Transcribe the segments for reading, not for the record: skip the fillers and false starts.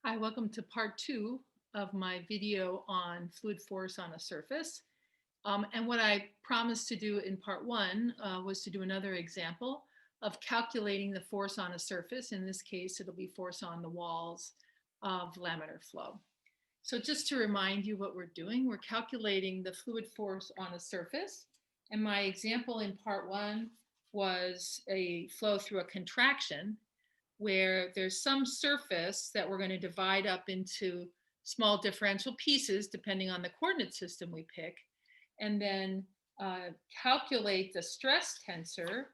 Hi, welcome to part 2 of my video on fluid force on a surface. And what I promised to do in part 1 was to do another example of calculating the force on a surface. In this case, it'll be force on the walls of laminar flow. So just to remind you what we're doing, we're calculating the fluid force on a surface. And my example in part 1 was a flow through a contraction, where there's some surface that we're going to divide up into small differential pieces depending on the coordinate system we pick, and then calculate the stress tensor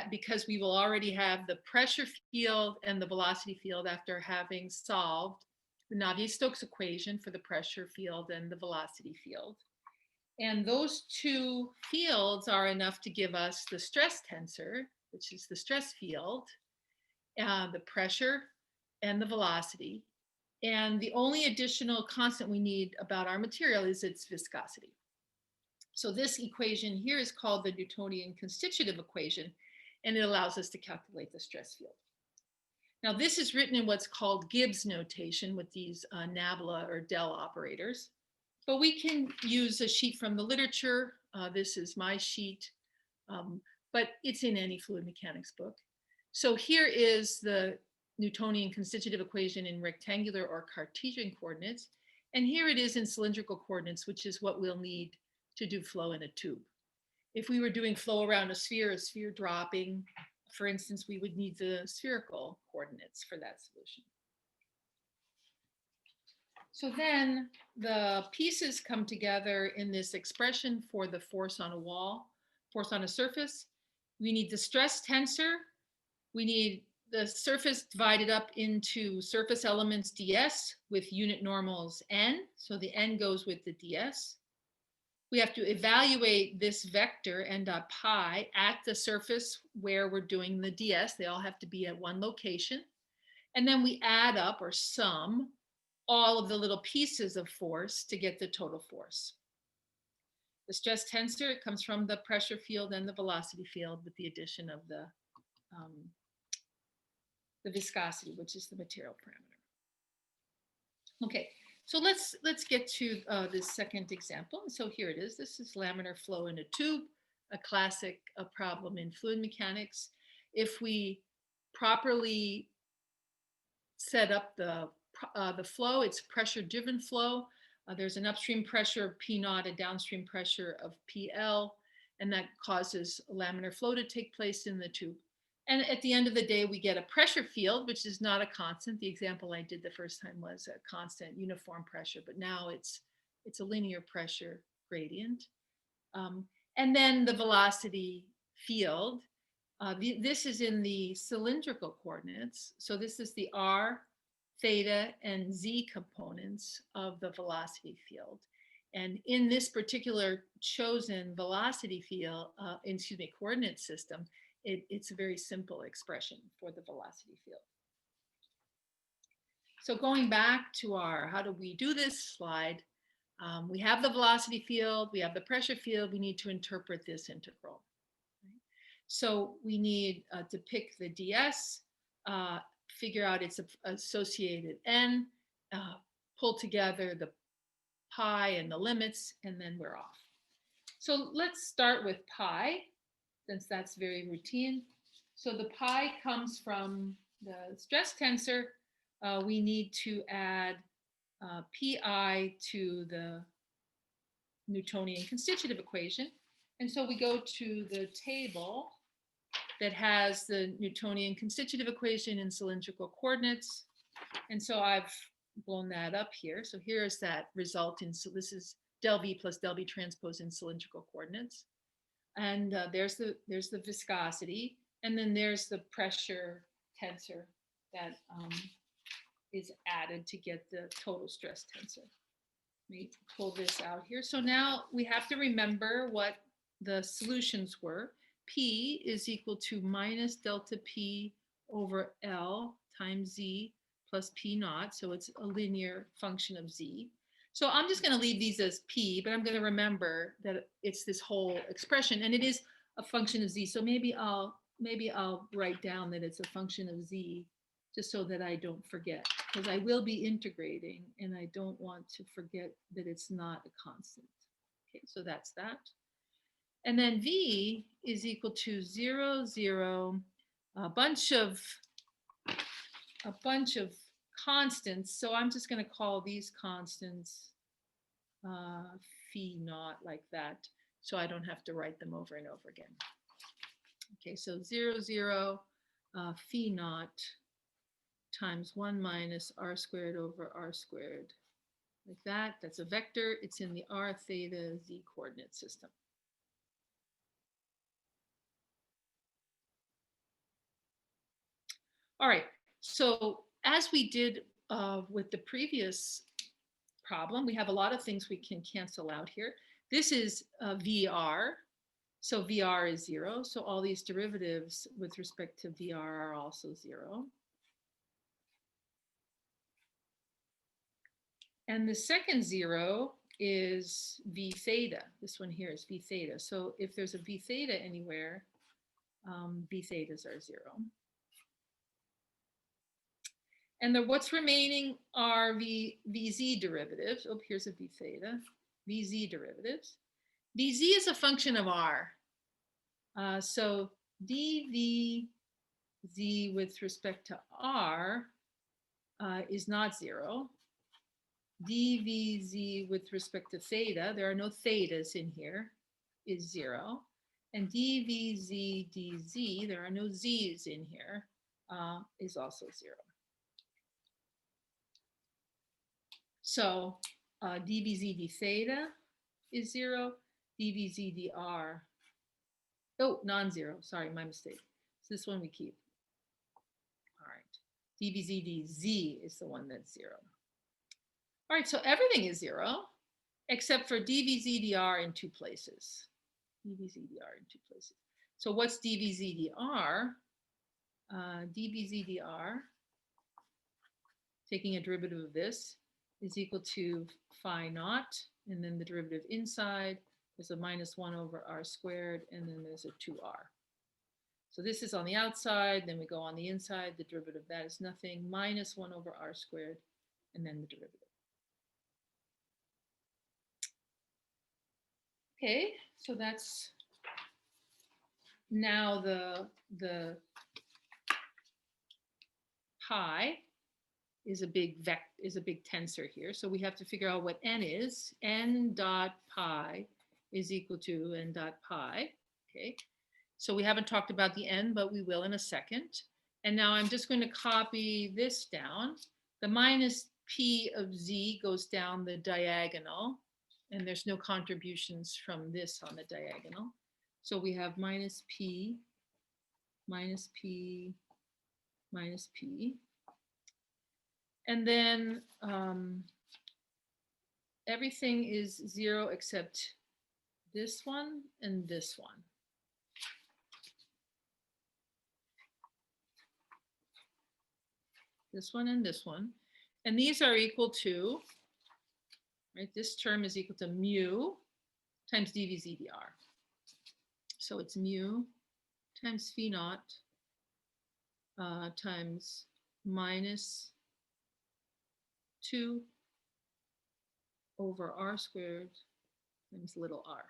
because we will already have the pressure field and the velocity field after having solved the Navier-Stokes equation for the pressure field and the velocity field. And those two fields are enough to give us the stress tensor, which is the stress field, the pressure and the velocity. And the only additional constant we need about our material is its viscosity. So this equation here is called the Newtonian Constitutive Equation, and it allows us to calculate the stress field. Now this is written in what's called Gibbs notation with these nabla or del operators, but we can use a sheet from the literature. This is my sheet, but it's in any fluid mechanics book. So here is the Newtonian Constitutive Equation in rectangular or Cartesian coordinates. And here it is in cylindrical coordinates, which is what we'll need to do flow in a tube. If we were doing flow around a sphere dropping, for instance, we would need the spherical coordinates for that solution. So then the pieces come together in this expression for the force on a wall, force on a surface. We need the stress tensor. We need the surface divided up into surface elements ds with unit normals n. So the n goes with the ds. We have to evaluate this vector n dot pi at the surface where we're doing the ds. They all have to be at one location. And then we add up or sum all of the little pieces of force to get the total force. The stress tensor, it comes from the pressure field and the velocity field with the addition of the viscosity, which is the material parameter. Okay, so let's get to this second example. So here it is. This is laminar flow in a tube, a classic problem in fluid mechanics. If we properly set up the flow, it's pressure-driven flow. There's an upstream pressure of P naught, a downstream pressure of PL, and that causes laminar flow to take place in the tube. And at the end of the day, we get a pressure field, which is not a constant. The example I did the first time was a constant uniform pressure, but now it's a linear pressure gradient. And then the velocity field. This is in the cylindrical coordinates. So this is the r, theta, and z components of the velocity field. And in this particular chosen velocity field, coordinate system, it's a very simple expression for the velocity field. So going back to our how do we do this slide, we have the velocity field, we have the pressure field, we need to interpret this integral. So we need to pick the ds, figure out its associated n, pull together the pi and the limits, and then we're off. So let's start with pi, since that's very routine. So the pi comes from the stress tensor. We need to add pi to the Newtonian Constitutive Equation. And so we go to the table that has the Newtonian Constitutive Equation in cylindrical coordinates. And so I've blown that up here. So here's that result so this is del V plus del V transpose in cylindrical coordinates. And there's the viscosity, and then there's the pressure tensor that is added to get the total stress tensor. Let me pull this out here. So now we have to remember what the solutions were. P is equal to minus delta P over L times Z plus P naught. So it's a linear function of Z. So I'm just going to leave these as P, but I'm going to remember that it's this whole expression, and it is a function of Z. So maybe I'll write down that it's a function of Z just so that I don't forget. because I will be integrating and I don't want to forget that it's not a constant. Okay, so that's that. And then V is equal to 0, 0, a bunch of constants. So I'm just going to call these constants phi naught like that, so I don't have to write them over and over again. Okay, so 0, 0, phi naught times 1 minus r squared over r squared, like that. That's a vector. It's in the r theta z coordinate system. All right, so as we did with the previous problem, we have a lot of things we can cancel out here. This is VR, so VR is 0, so all these derivatives with respect to VR are also 0. And the second 0 is V theta. This one here is V theta. So if there's a V theta anywhere, V thetas are 0. And what's remaining are VZ derivatives. Oh, here's a V theta, VZ derivatives. VZ is a function of R. So dVz with respect to R is not 0. dVz with respect to theta, there are no thetas in here, is 0. And dVz dZ, there are no z's in here, is also 0. So dVz d theta is 0, dVz dr, oh, non-zero, sorry, my mistake. So this one we keep. All right, dVz dz is the one that's 0. All right, so everything is 0 except for dVz dr in 2 places. dVz dr in 2 places. So what's dVz dr? dVz dr, taking a derivative of this, is equal to phi naught, and then the derivative inside is a minus 1 over r squared, and then there's a 2r. So this is on the outside, then we go on the inside, the derivative of that is nothing, minus 1 over r squared, and then the derivative. Okay, so that's now the pi is a big tensor here. So we have to figure out what n is. N dot pi is equal to n dot pi. Okay, so we haven't talked about the n, but we will in a second. And now I'm just going to copy this down. The minus p of z goes down the diagonal, and there's no contributions from this on the diagonal. So we have minus p, minus p, minus p. And then everything is 0 except this one and this one. This one and this one. And these are equal to, right, this term is equal to mu times dVz dr. So it's mu times phi naught times minus 2 over r squared times little r.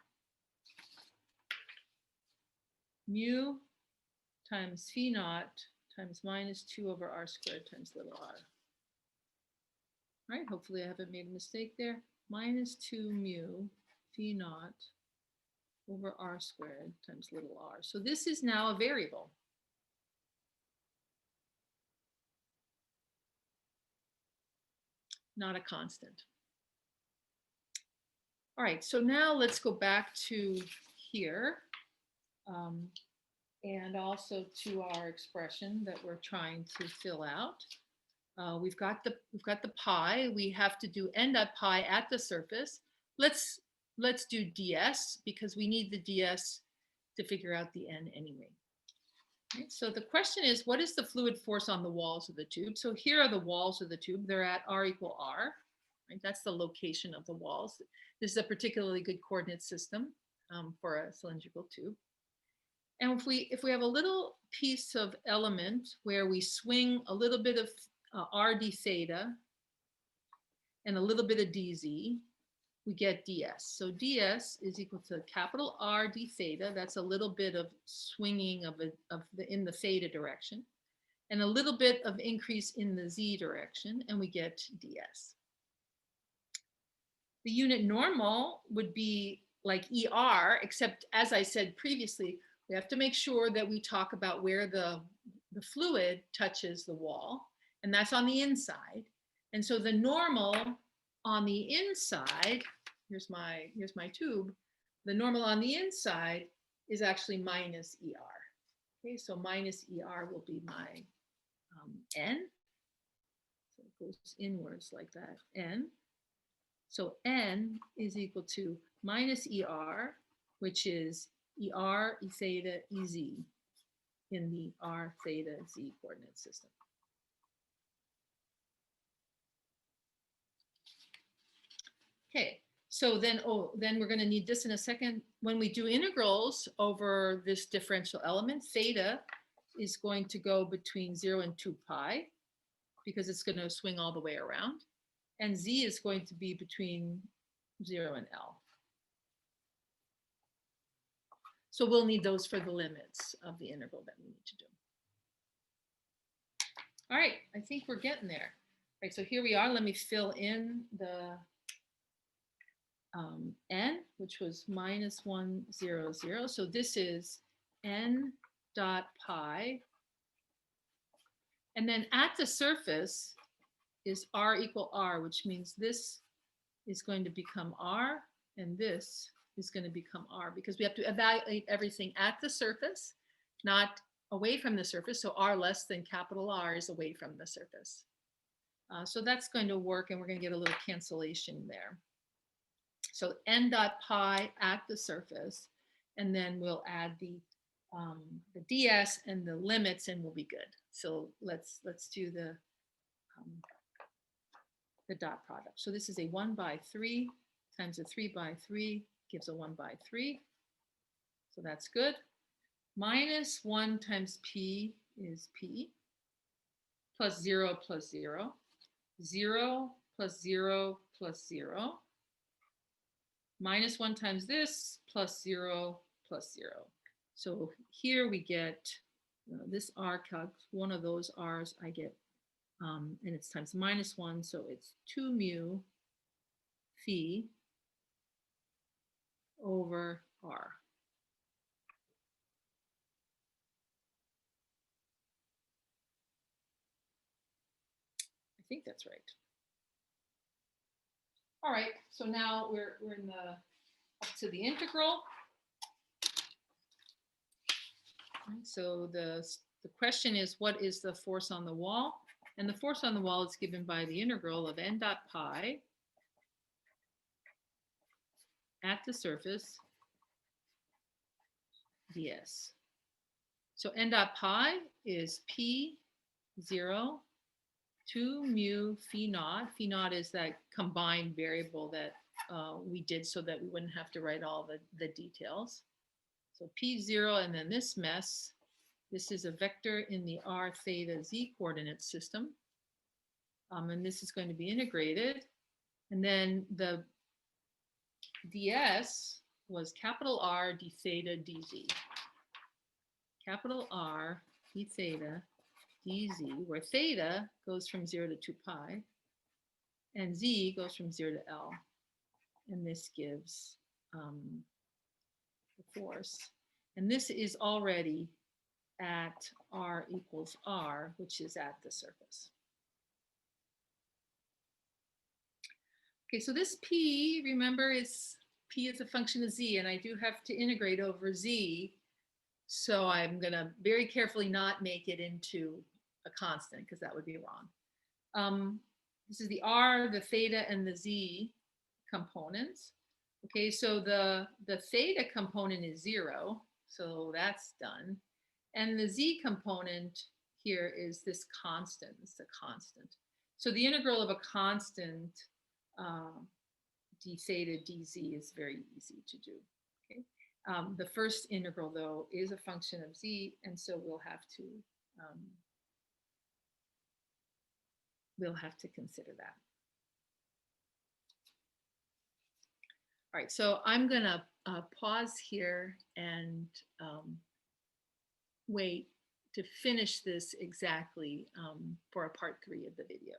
Mu times phi naught times minus 2 over r squared times little r. All right, hopefully I haven't made a mistake there. Minus 2 mu phi naught over r squared times little r. So this is now a variable. Not a constant. All right, so now let's go back to here and also to our expression that we're trying to fill out. We've got the pi. We have to do n dot pi at the surface. Let's do ds because we need the ds to figure out the n anyway. Right, so the question is, what is the fluid force on the walls of the tube? So here are the walls of the tube. They're at r equal r. Right? That's the location of the walls. This is a particularly good coordinate system for a cylindrical tube. And if we have a little piece of element where we swing a little bit of r d theta and a little bit of dz, we get ds. So ds is equal to capital R d theta. That's a little bit of swinging in the theta direction, and a little bit of increase in the z direction, and we get ds. The unit normal would be like ER, except as I said previously, we have to make sure that we talk about where the fluid touches the wall, and that's on the inside. And so the normal on the inside, here's my tube, the normal on the inside is actually minus ER. Okay, so minus ER will be my N. So it goes inwards like that, N. So N is equal to minus ER, which is ER, E theta, EZ in the R theta Z coordinate system. Okay, so then we're going to need this in a second. When we do integrals over this differential element, theta is going to go between 0 and 2 pi because it's going to swing all the way around. And z is going to be between 0 and L. So we'll need those for the limits of the integral that we need to do. All right, I think we're getting there. All right, so here we are. Let me fill in the n, which was minus 1, 0, 0. So this is n dot pi. And then at the surface is r equal r, which means this is going to become r, and this is going to become r, because we have to evaluate everything at the surface, not away from the surface. So r less than capital R is away from the surface. So that's going to work, and we're going to get a little cancellation there. So n dot pi at the surface, and then we'll add the ds and the limits, and we'll be good. So let's do the dot product. So this is a 1 by 3 times a 3 by 3 gives a 1 by 3. So that's good. Minus 1 times p is p, plus 0 plus 0, 0 plus 0 plus 0, minus 1 times this, plus 0 plus 0. So here we get this r calc, one of those r's I get, and it's times minus 1, so it's 2 mu phi over r. I think that's right. All right, so now we're in the up to the integral. Right, so the question is, what is the force on the wall? And the force on the wall is given by the integral of n dot pi at the surface ds. So n dot pi is p 0, 2 mu phi naught. Phi naught is that combined variable that we did so that we wouldn't have to write all the details. So p0, and then this mess, this is a vector in the r theta z coordinate system. And this is going to be integrated. And then the ds was capital R d theta dz. Capital R d theta dz, where theta goes from 0 to 2 pi, and z goes from 0 to L. And this gives the force. And this is already at r equals r, which is at the surface. Okay, so this p, remember, p is a function of z, and I do have to integrate over z. So I'm going to very carefully not make it into a constant, because that would be wrong. This is the r, the theta, and the z components. Okay, so the theta component is 0, so that's done. And the z component here is this constant. It's a constant. So the integral of a constant d theta dz is very easy to do. Okay, the first integral, though, is a function of z, and so we'll have to we'll have to consider that. All right, so I'm going to pause here and wait to finish this exactly for a part 3 of the video.